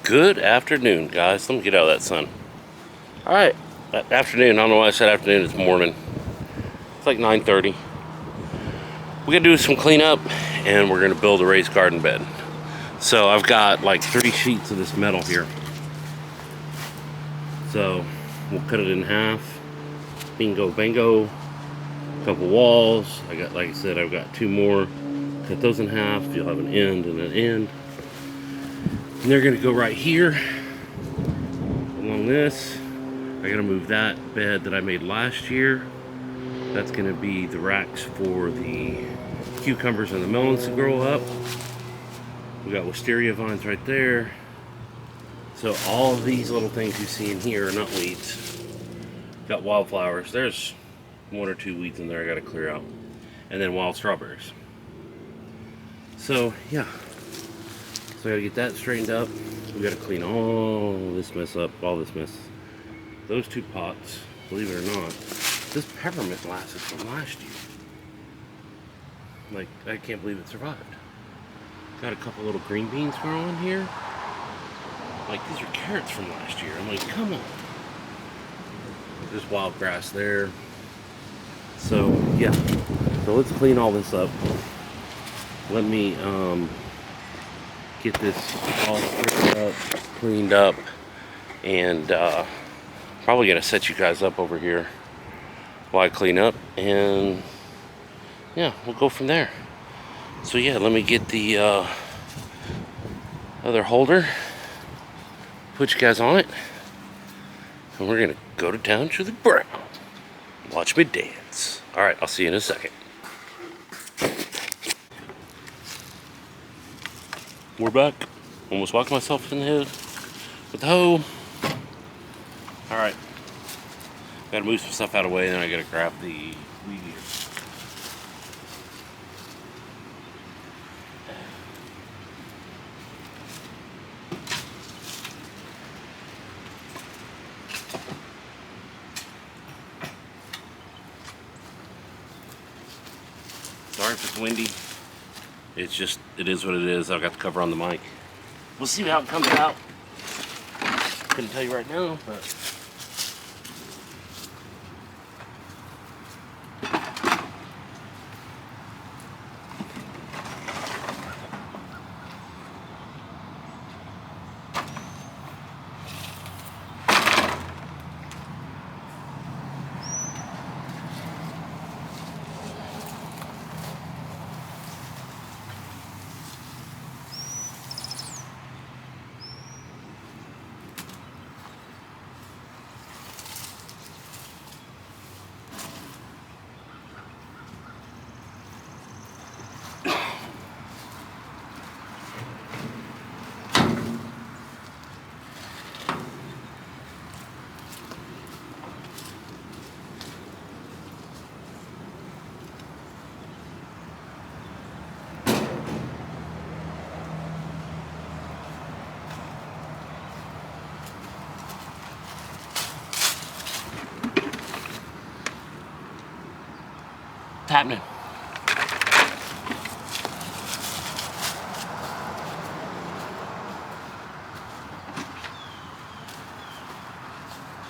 Good afternoon, guys. Let me get out of that sun. All right, afternoon. I don't know why I said afternoon. It's morning. It's like 9:30. We're gonna do some cleanup, and we're gonna build a raised garden bed. So I've got like 3 sheets of this metal here. So we'll cut it in half. Bingo, bango. A couple walls. I got, like I said, I've got 2 more. Cut those in half. You'll have an end and an end. And they're gonna go right here along this. I gotta move that bed that I made last year. That's gonna be the racks for the cucumbers and the melons to grow up. We got wisteria vines right there. So all of these little things you see in here are not weeds. Got wildflowers. There's 1 or 2 weeds in there I gotta clear out. And then wild strawberries. So yeah. So I gotta get that straightened up. We gotta clean all this mess up, all this mess. Those 2 pots, believe it or not, this peppermint lasted from last year. Like, I can't believe it survived. Got a couple little green beans growing here. Like, these are carrots from last year. I'm like, come on. There's wild grass there. So, yeah. So let's clean all this up. Let me, get this all cleaned up, and probably gonna set you guys up over here while I clean up, and yeah, we'll go from there. So yeah, let me get the other holder, put you guys on it, and we're gonna go to town to the brown. Watch me dance. All right, I'll see you in a second. We're back. Almost whacked myself in the head with the hoe. Alright. Gotta move some stuff out of the way, and then I gotta grab the weed eater. Sorry if it's windy. It's just, it is what it is. I've got the cover on the mic. We'll see how it comes out. Couldn't tell you right now, but what's happening?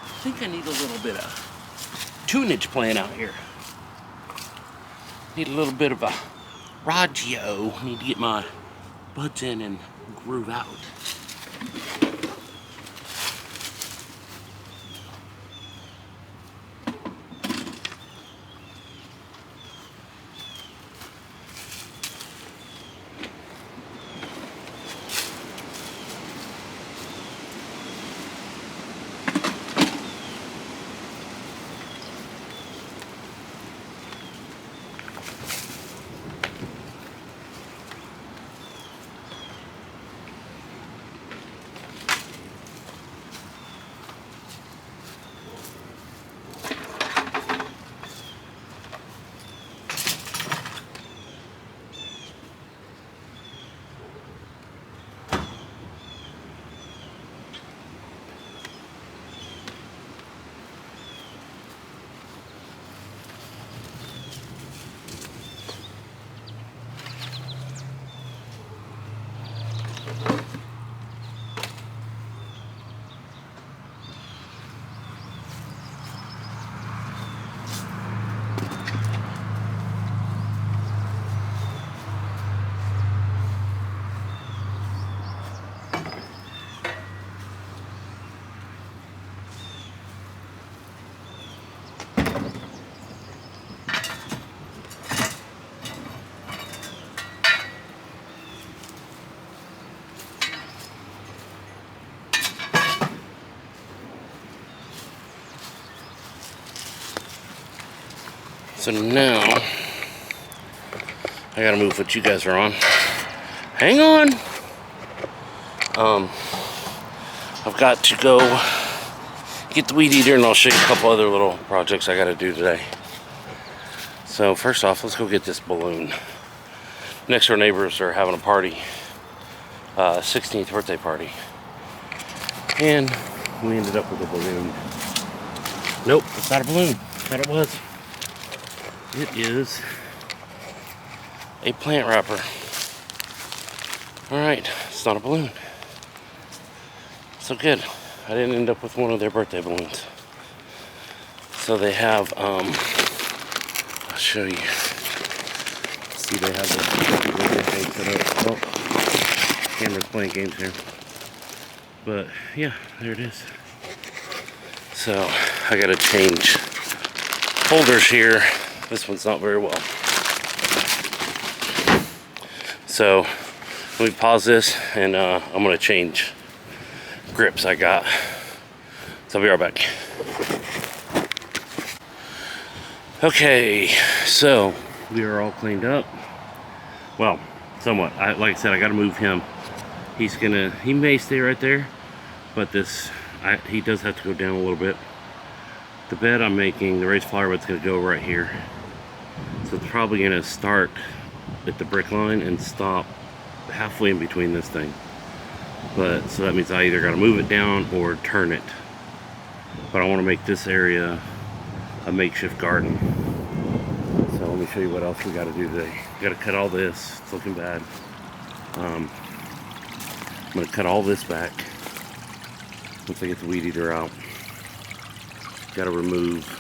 I think I need a little bit of tunage playing out here. Need a little bit of a raggio. Need to get my buds in and groove out. So now I gotta move what you guys are on. Hang on. I've got to go get the weed eater, and I'll show you a couple other little projects I gotta do today. So first off, let's go get this balloon. Next door neighbors are having a party, 16th birthday party, and we ended up with a balloon. Nope, it's not a balloon. Thought it was. It is a plant wrapper. All right, it's not a balloon. So good. I didn't end up with one of their birthday balloons. So they have, I'll show you. See, they have the birthday thing set up. Oh, camera's playing games here. But yeah, there it is. So I gotta change holders here. This one's not very well. So let me pause this, and I'm gonna change grips I got. So I'll be right back. Okay, so we are all cleaned up. Well, somewhat. Like I said, I gotta move him. He may stay right there, but he does have to go down a little bit. The bed I'm making, the raised flower bed's gonna go right here. So it's probably gonna start at the brick line and stop halfway in between this thing. But so that means I either gotta move it down or turn it. But I wanna make this area a makeshift garden. So let me show you what else we gotta do today. We gotta cut all this, it's looking bad. I'm gonna cut all this back once I get the weed eater out. Gotta remove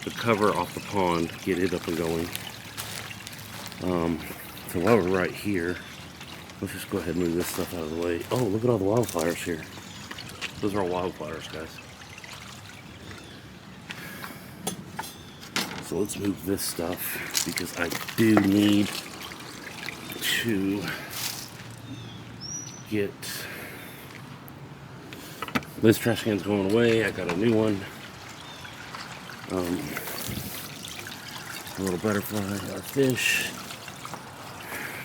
the cover off the pond, get it up and going. So while we're right here, let's just go ahead and move this stuff out of the way. Oh, look at all the wildflowers here. Those are all wildflowers, guys. So let's move this stuff because I do need to get this trash can's going away. I got a new one. A little butterfly, a fish.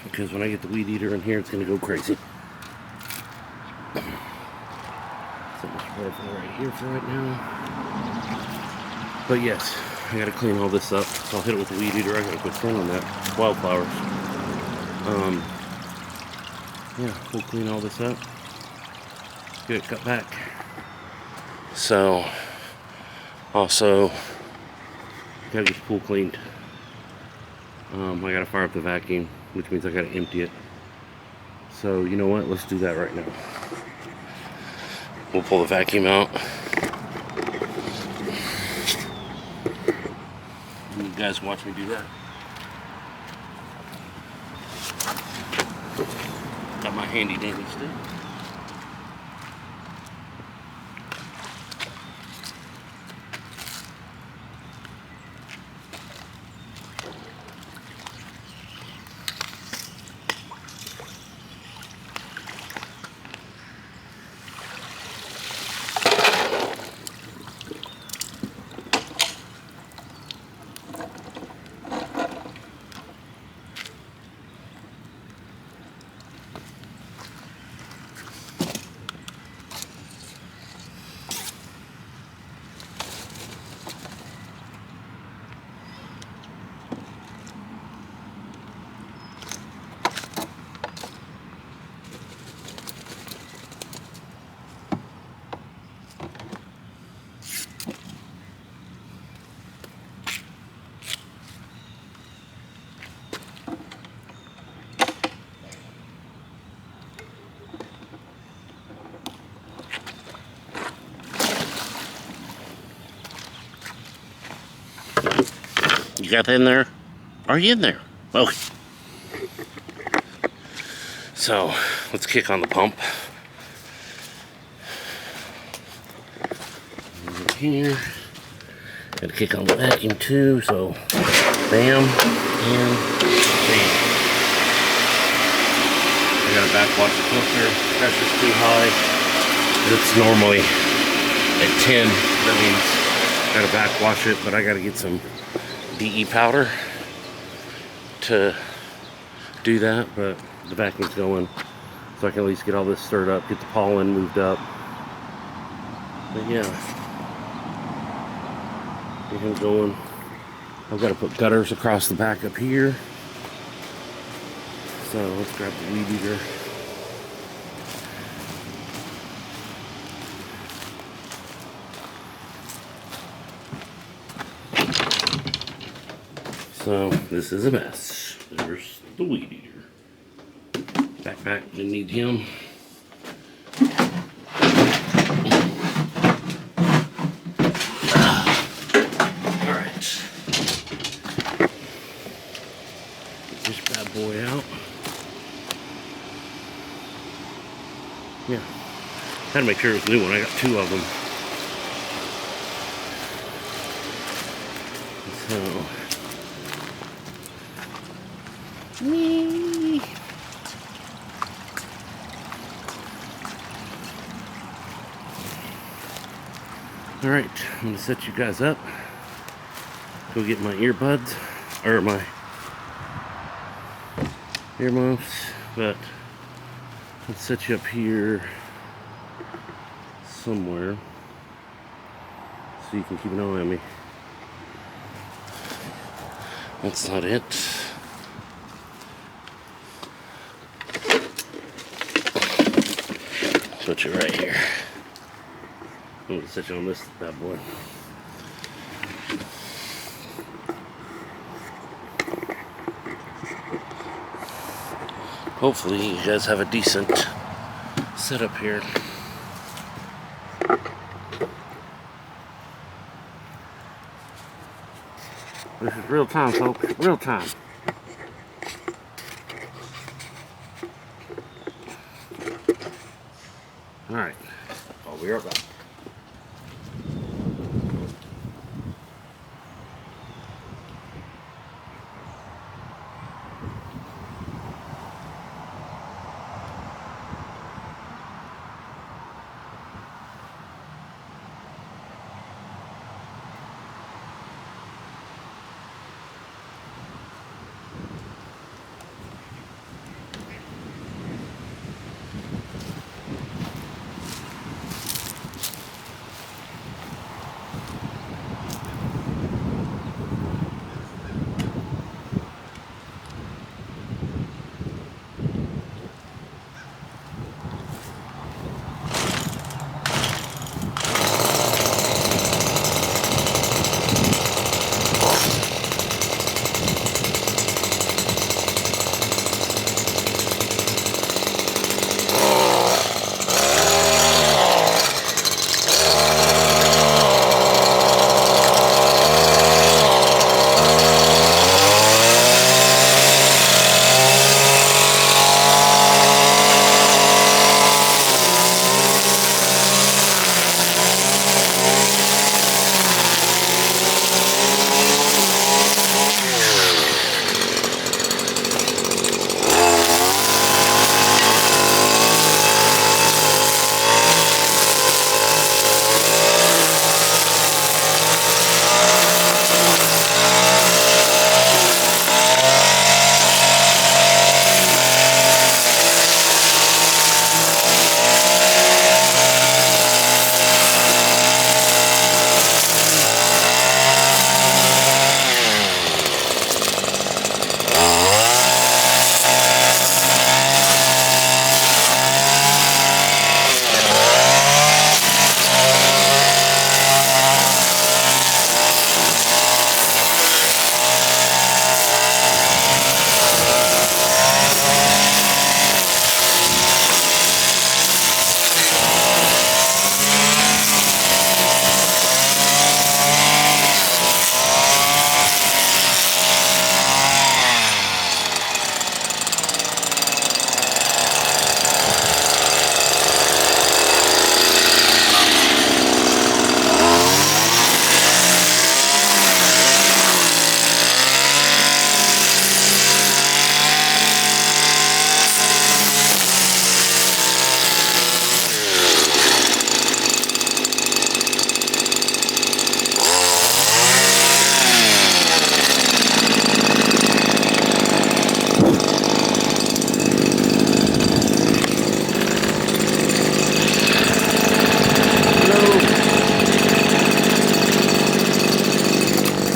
Because when I get the weed eater in here, it's gonna go crazy. So much butterfly right here for right now. But yes, I gotta clean all this up. So I'll hit it with the weed eater. I gotta quit thinning that. Wildflowers. Yeah, we'll clean all this up. Get it cut back. So, also, gotta get the pool cleaned. I gotta fire up the vacuum, which means I gotta empty it. So, you know what? Let's do that right now. We'll pull the vacuum out. You guys watch me do that. Got my handy dandy stick. You got that in there? Are you in there? Okay. So, let's kick on the pump. Over here. Gotta kick on the vacuum too, so bam, and bam. I gotta backwash the filter. Pressure's too high. It's normally at 10. That means I gotta backwash it, but I gotta get some DE powder to do that, but the vacuum's going, so I can at least get all this stirred up, get the pollen moved up. But yeah, get him going. I've got to put gutters across the back up here. So let's grab the weed eater. So this is a mess. There's the weed eater. Backpack, didn't need him. Alright. Get this bad boy out. Yeah. Had to make sure it was a new one. I got 2 of them. So. Me. Alright, I'm going to set you guys up. Go get my earbuds, or my earmuffs, but let's set you up here somewhere so you can keep an eye on me. That's not it. Put you right here. I'm gonna set you on this bad boy. Hopefully you guys have a decent setup here. This is real time, folks. Real time. Alright. I'll be right back.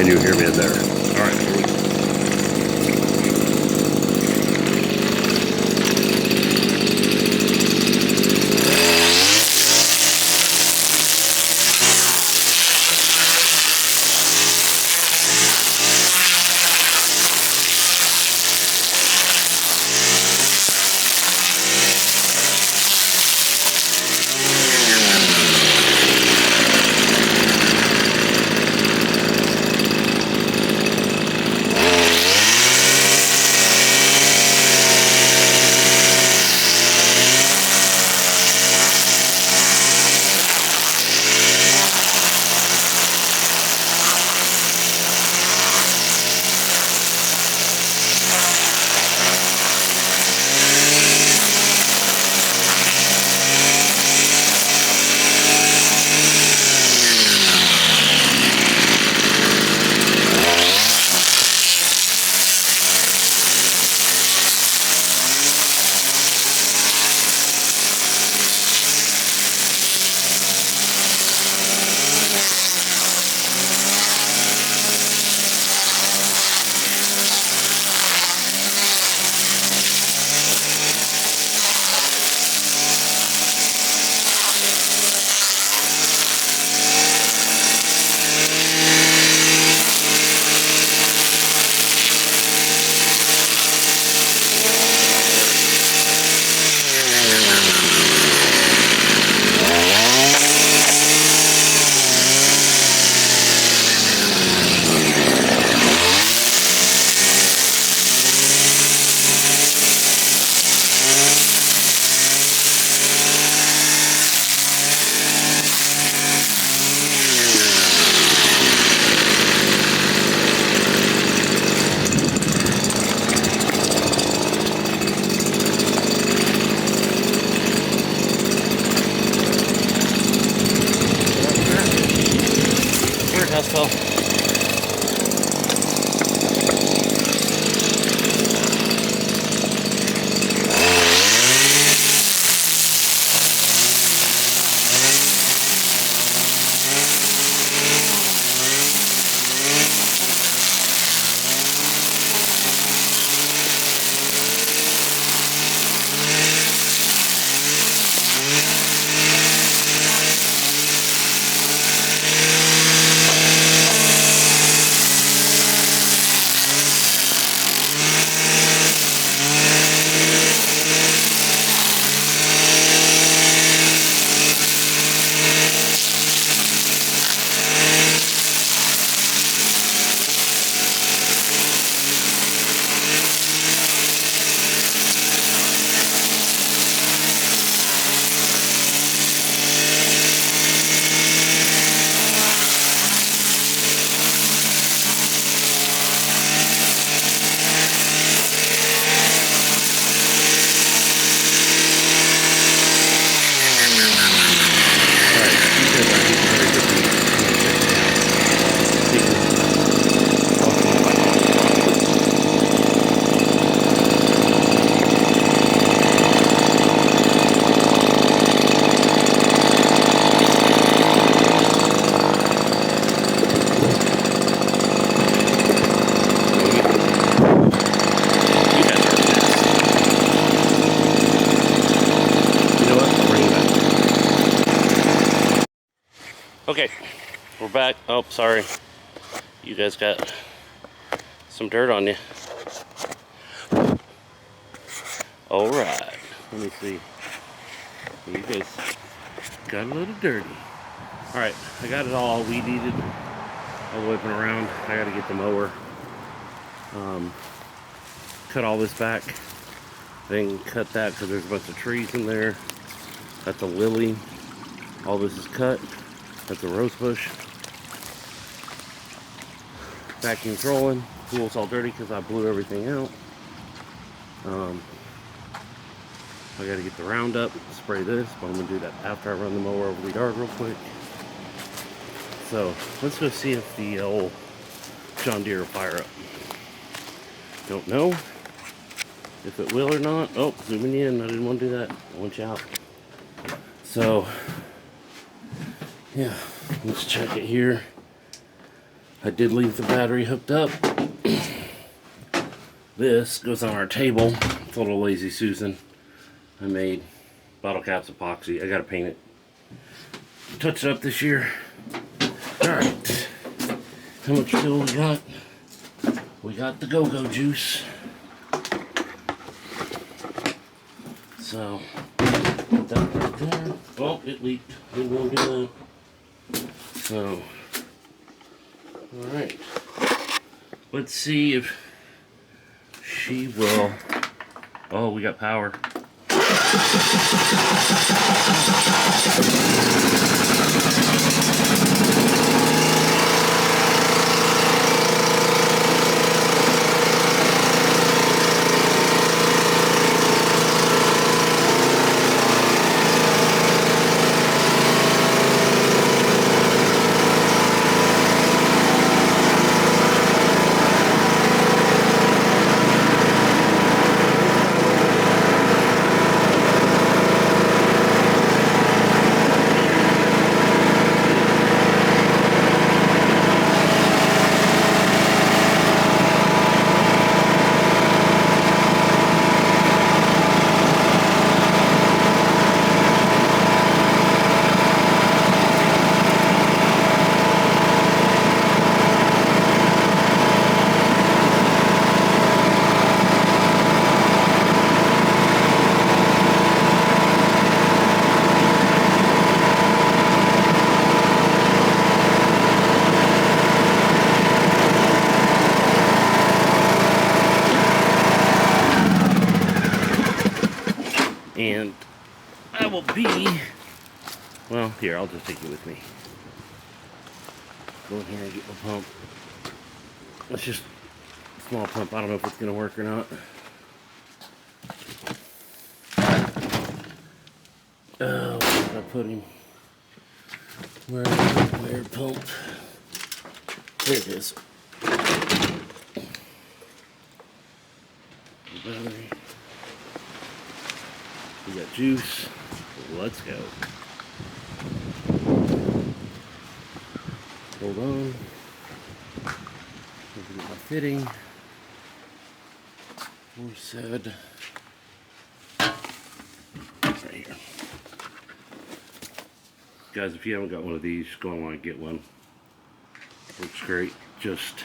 you hear me in there. All right, here we go. Fell. Okay, we're back. Oh, sorry. You guys got some dirt on you. All right, let me see. You guys got a little dirty. All right, I got it all weed eated, all whipping around. I got to get the mower. Cut all this back. Then cut that because there's a bunch of trees in there. That's a lily. All this is cut. That's a rose bush. Vacuum's rolling. Pool's all dirty because I blew everything out. I gotta get the Roundup, spray this, but I'm gonna do that after I run the mower over the yard real quick. So let's go see if the old John Deere will fire up. Don't know if it will or not. Oh, zooming in. I didn't want to do that. I want you out. So yeah, let's check it here. I did leave the battery hooked up. This goes on our table. It's a little Lazy Susan I made. Bottle caps epoxy. I gotta paint it. Touch it up this year. Alright. How much fuel we got? We got the go-go juice. So, put that right there. Oh, it leaked. Didn't want to do that. So, alright. Let's see if she will. Oh, we got power. And I will be, well, here, I'll just take you with me. Go in here and get my pump. It's just a small pump. I don't know if it's going to work or not. Oh, where did I put him? Where pump? There it is. Battery. We got juice. Let's go. Hold on. Look at my fitting. We said right here. Guys, if you haven't got one of these, go online and get one. Works great. Just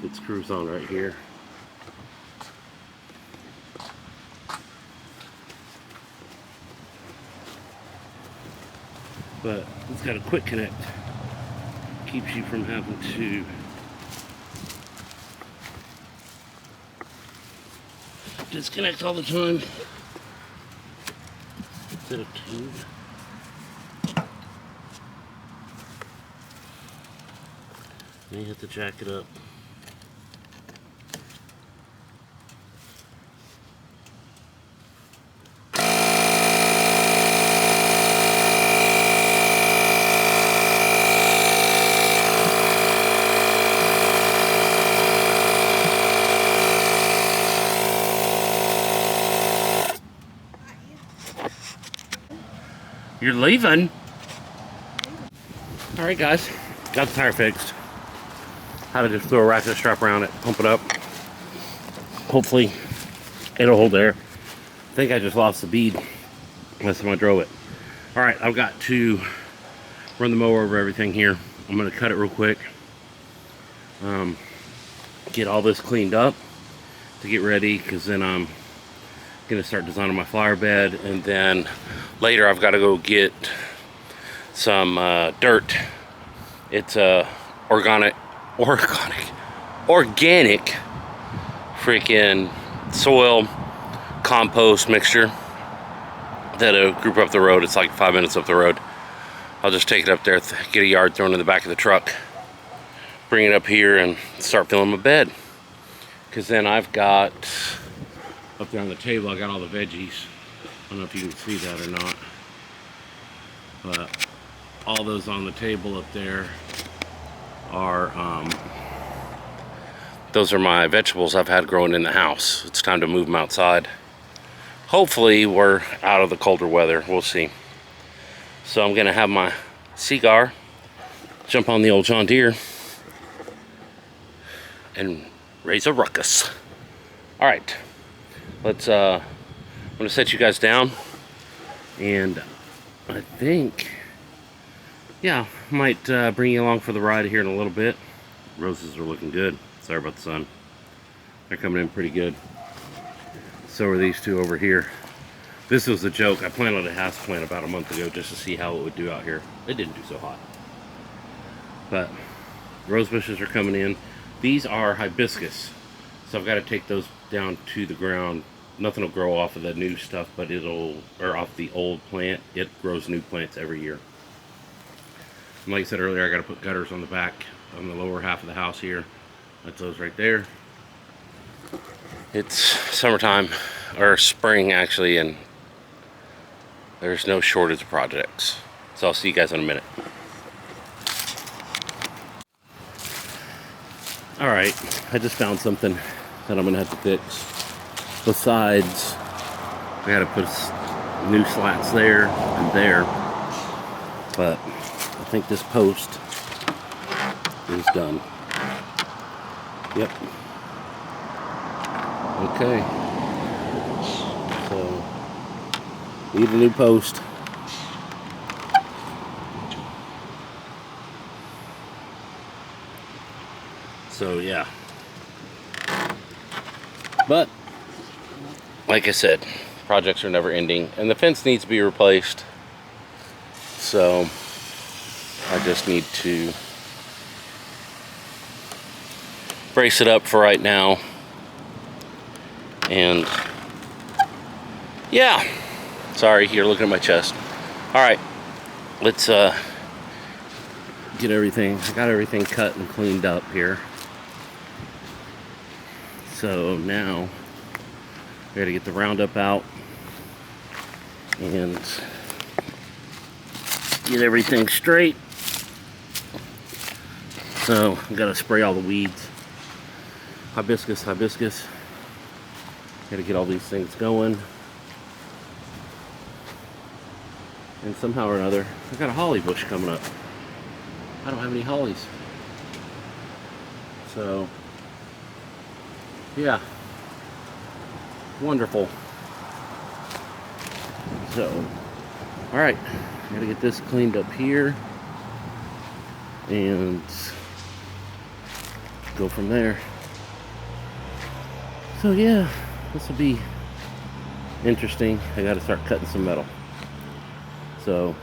it screws on right here. But it's got a quick connect. Keeps you from having to disconnect all the time. Is it a tube? Then you have to jack it up. You're leaving? Alright guys, got the tire fixed. Had to just throw a ratchet strap around it, pump it up. Hopefully it'll hold there. I think I just lost the bead last time I drove it. Alright, I've got to run the mower over everything here. I'm going to cut it real quick. Get all this cleaned up to get ready, because then I'm gonna start designing my flower bed, and then later I've got to go get some dirt. It's a organic freaking soil compost mixture that'll group up the road. It's like 5 minutes up the road. I'll just take it up there, get a yard thrown in the back of the truck, bring it up here and start filling my bed. Because then I've got up there on the table, I got all the veggies. I don't know if you can see that or not, but all those on the table up there are those are my vegetables I've had growing in the house. It's time to move them outside. Hopefully we're out of the colder weather. We'll see. So I'm gonna have my cigar, jump on the old John Deere, and raise a ruckus. All right, let's, I'm gonna set you guys down, and I think, yeah, I might bring you along for the ride here in a little bit. Roses are looking good. Sorry about the sun. They're coming in pretty good. So are these two over here. This was a joke. I planted a houseplant about a month ago just to see how it would do out here. It didn't do so hot. But rose bushes are coming in. These are hibiscus. So I've got to take those down to the ground. Nothing will grow off of the new stuff, but or off the old plant. It grows new plants every year. And like I said earlier, I got to put gutters on the back, on the lower half of the house here. That's those right there. It's summertime, or spring actually, and there's no shortage of projects. So I'll see you guys in a minute. Alright, I just found something that I'm going to have to fix. Besides, I got to put new slats there and there. But I think this post is done. Yep. Okay. So, need a new post. So, yeah. But, like I said, projects are never ending, and the fence needs to be replaced. So, I just need to brace it up for right now. And yeah, sorry, you're looking at my chest. All right, let's get everything. I got everything cut and cleaned up here. So now I got to get the Roundup out and get everything straight. So I got to spray all the weeds. Hibiscus. Got to get all these things going. And somehow or another, I got a holly bush coming up. I don't have any hollies. So, yeah. Wonderful. So, alright. Got to get this cleaned up here. And go from there. So, yeah. This will be interesting. I got to start cutting some metal. So,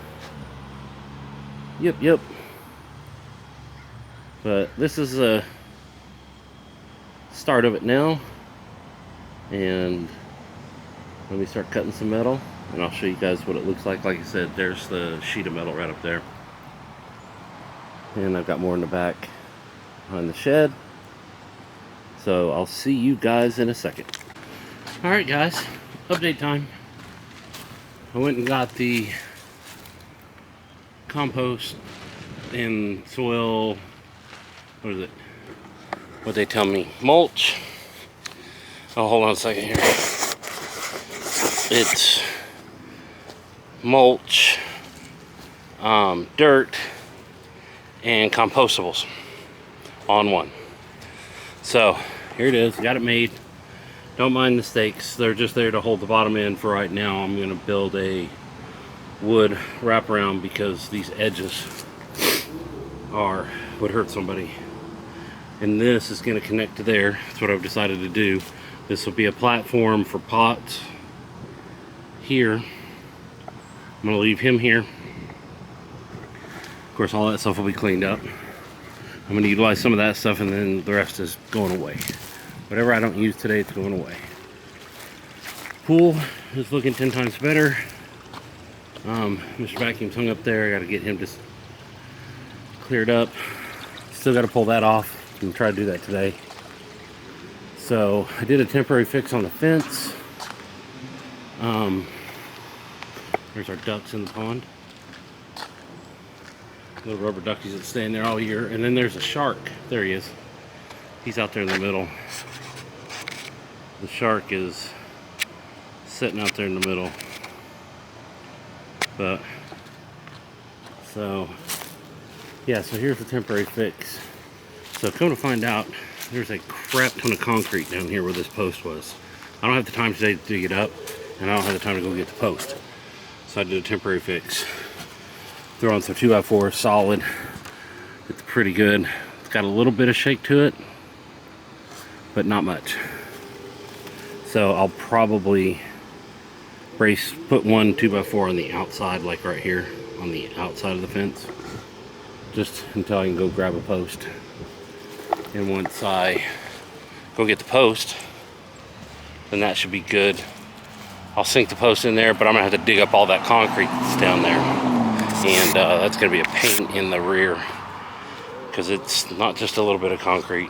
yep. But this is a start of it now. And let me start cutting some metal, and I'll show you guys what it looks like. Like I said, there's the sheet of metal right up there. And I've got more in the back behind the shed. So I'll see you guys in a second. Alright guys, update time. I went and got the compost and soil, what is it? What they tell me? Mulch. Oh, hold on a second here. It's mulch, dirt, and compostables on one. So, here it is. Got it made. Don't mind the stakes. They're just there to hold the bottom in for right now. I'm going to build a wood wraparound because these edges would hurt somebody. And this is going to connect to there. That's what I've decided to do. This will be a platform for pots here. I'm going to leave him here. Of course, all that stuff will be cleaned up. I'm going to utilize some of that stuff, and then the rest is going away. Whatever I don't use today, it's going away. Pool is looking 10 times better. Mr. Vacuum's hung up there. I got to get him just cleared up. Still got to pull that off and try to do that today. So I did a temporary fix on the fence. There's our ducks in the pond. Little rubber duckies that stay in there all year. And then there's a shark. There he is. He's out there in the middle. The shark is sitting out there in the middle. But, so, yeah, so here's the temporary fix. So come to find out, there's a crap ton of concrete down here where this post was. I don't have the time today to dig it up, and I don't have the time to go get the post. So I did a temporary fix. Throw on some 2x4 solid. It's pretty good. It's got a little bit of shake to it, but not much. So I'll probably put one 2x4 on the outside, like right here on the outside of the fence, just until I can go grab a post. And once I go get the post, then that should be good. I'll sink the post in there, but I'm gonna have to dig up all that concrete that's down there, and that's gonna be a pain in the rear, because it's not just a little bit of concrete,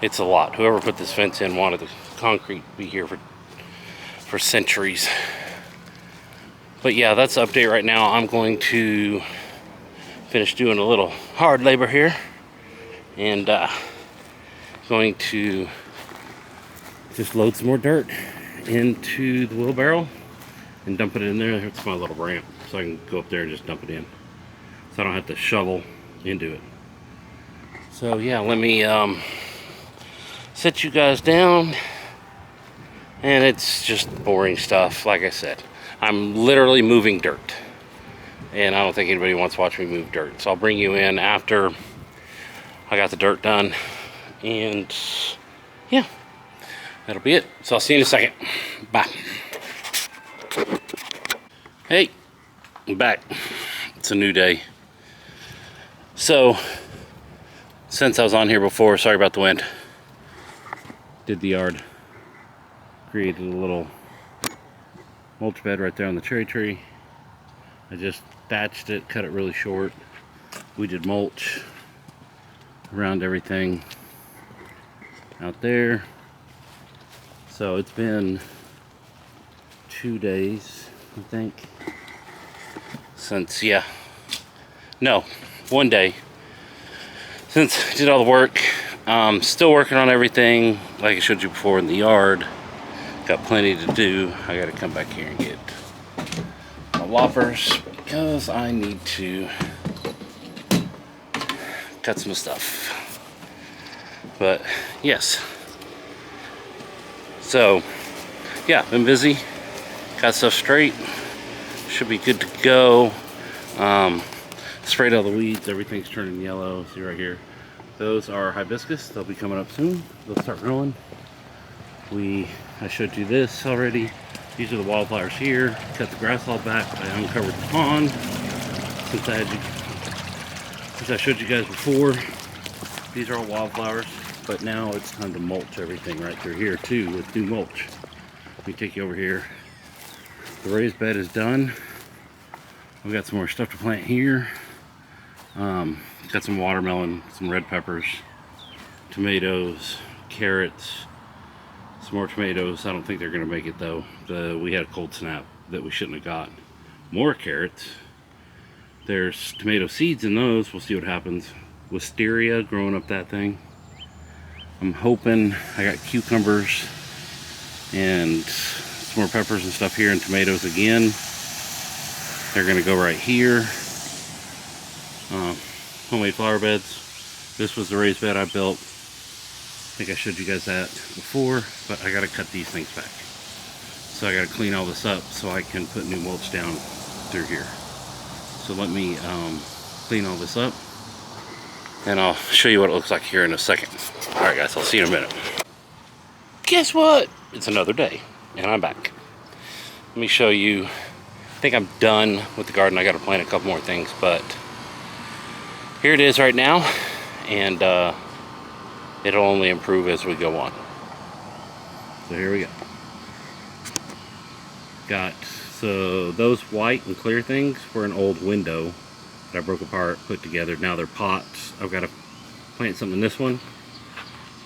it's a lot. Whoever put this fence in wanted the concrete to be here for centuries. But yeah, that's the update right now. I'm going to finish doing a little hard labor here, and going to just load some more dirt into the wheelbarrow and dump it in there. It's my little ramp, so I can go up there and just dump it in, so I don't have to shovel into it. So yeah, let me sit you guys down. And it's just boring stuff. Like I said, I'm literally moving dirt, and I don't think anybody wants to watch me move dirt. So I'll bring you in after I got the dirt done, and yeah, that'll be it. So I'll see you in a second. Bye. Hey, I'm back. It's a new day. So since I was on here before, sorry about the wind, did the yard. Created a little mulch bed right there on the cherry tree. I just thatched it, cut it really short. We did mulch around everything out there. So it's been 2 days, I think, since, yeah, no, 1 day since I did all the work. Still working on everything, like I showed you before, in the yard. Got plenty to do. I gotta come back here and get my loppers because I need to cut some stuff. But yes, so yeah, been busy, got stuff straight, should be good to go. Sprayed all the weeds, everything's turning yellow. See right here, those are hibiscus. They'll be coming up soon. They'll start growing. I showed you this already. These are the wildflowers here. Cut the grass all back. I uncovered the pond since I showed you guys before. These are all wildflowers, but now it's time to mulch everything right through here too with new mulch. Let me take you over here. The raised bed is done. I've got some more stuff to plant here. Got some watermelon, some red peppers, tomatoes, carrots, some more tomatoes. I don't think they're gonna make it though. We had a cold snap that we shouldn't have got. More carrots. There's tomato seeds in those. We'll see what happens. Wisteria growing up that thing. I'm hoping. I got cucumbers and some more peppers and stuff here, and tomatoes again. They're gonna go right here. Homemade flower beds. This was the raised bed I built. I think I showed you guys that before, but I gotta cut these things back. So I gotta clean all this up so I can put new mulch down through here. So let me clean all this up, and I'll show you what it looks like here in a second. All right guys, I'll see you in a minute. Guess what? It's another day, and I'm back. Let me show you. I think I'm done with the garden. I gotta plant a couple more things, but here it is right now, and it'll only improve as we go on. So here we go. So those white and clear things were an old window that I broke apart, put together. Now they're pots. I've got to plant something in this one.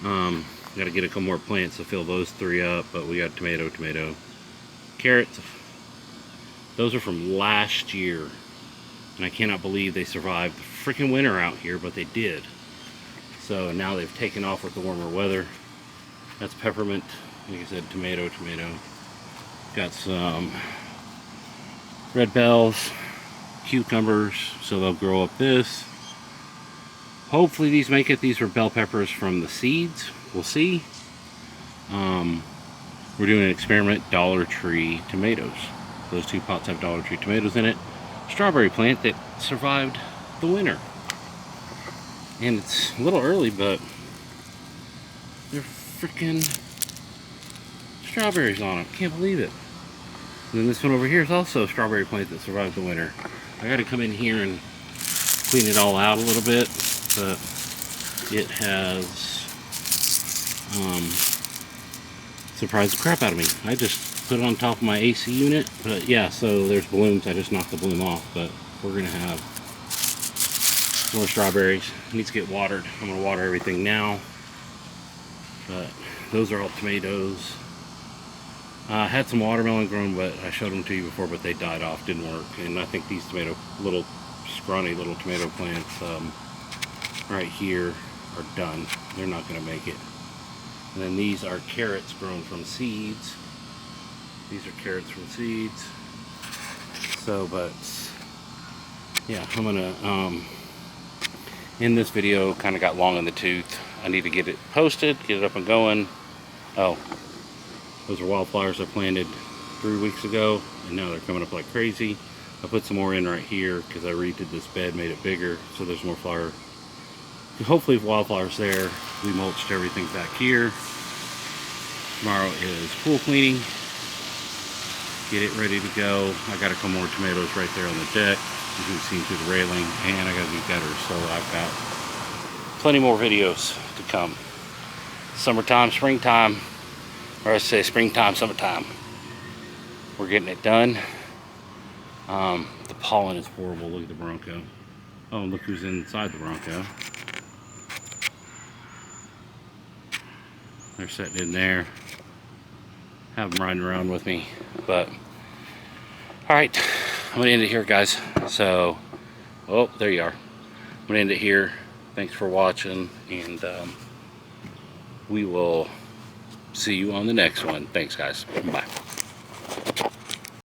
Got to get a couple more plants to fill those three up, but we got tomato, carrots. Those are from last year, and I cannot believe they survived the freaking winter out here, but they did. So now they've taken off with the warmer weather. That's peppermint. Like I said, tomato. Got some red bells, cucumbers, so they'll grow up this. Hopefully these make it. These were bell peppers from the seeds. We'll see. We're doing an experiment, Dollar Tree tomatoes. Those 2 pots have Dollar Tree tomatoes in it. Strawberry plant that survived the winter. And it's a little early, but they're freaking strawberries on them. Can't believe it. And then this one over here is also a strawberry plant that survived the winter. I gotta come in here and clean it all out a little bit, but it has surprised the crap out of me. I just put it on top of my AC unit, but yeah, so there's blooms. I just knocked the bloom off, but we're gonna have more strawberries. It needs to get watered. I'm gonna water everything now, but those are all tomatoes. I had some watermelon grown, but I showed them to you before, but they died off, didn't work. And I think these little scrawny little tomato plants right here are done. They're not going to make it. And then these are carrots grown from seeds. These are carrots from seeds. So, but yeah, I'm gonna end this video. Kind of got long in the tooth. I need to get it posted, get it up and going. Oh, those are wildflowers I planted 3 weeks ago, and now they're coming up like crazy. I put some more in right here because I redid this bed, made it bigger, so there's more flower. Hopefully wildflowers there. We mulched everything back here. Tomorrow is pool cleaning. Get it ready to go. I got a couple more tomatoes right there on the deck. You can see through the railing, and I got to do gutters, so I've got plenty more videos to come. Summertime, springtime, or I say springtime, summertime. We're getting it done. The pollen is horrible. Look at the Bronco. Oh, and look who's inside the Bronco. They're sitting in there. Have them riding around with me. But, alright. I'm going to end it here, guys. So, oh, there you are. I'm going to end it here. Thanks for watching. And we will see you on the next one. Thanks, guys. Bye.